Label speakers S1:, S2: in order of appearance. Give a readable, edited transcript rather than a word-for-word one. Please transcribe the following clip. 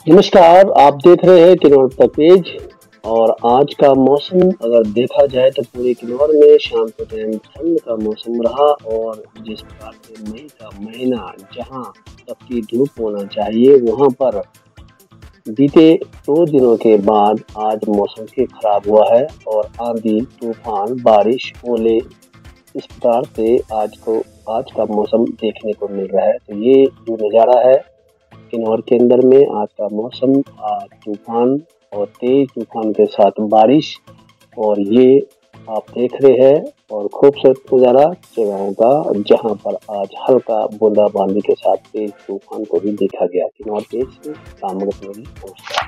S1: नमस्कार, आप देख रहे हैं किन्नौर अब तक पेज। और आज का मौसम अगर देखा जाए तो पूरे किन्नौर में शाम के टाइम ठंड का मौसम रहा। और जिस प्रकार से मई का महीना जहां तपती धूप होना चाहिए, वहां पर बीते 2 दिनों के बाद आज मौसम फिर खराब हुआ है। और आंधी, तूफान, बारिश, ओले इस प्रकार से आज का मौसम देखने को मिल रहा है। तो ये जो नज़ारा है किन्नौर के अंदर में आज का मौसम, तूफान और तेज तूफान के साथ बारिश, और ये आप देख रहे हैं। और खूबसूरत नज़ारा जगहों का जहां पर आज हल्का बूंदाबांदी के साथ तेज तूफान को भी देखा गया। किन्नौर पेज से राम। नमस्कार।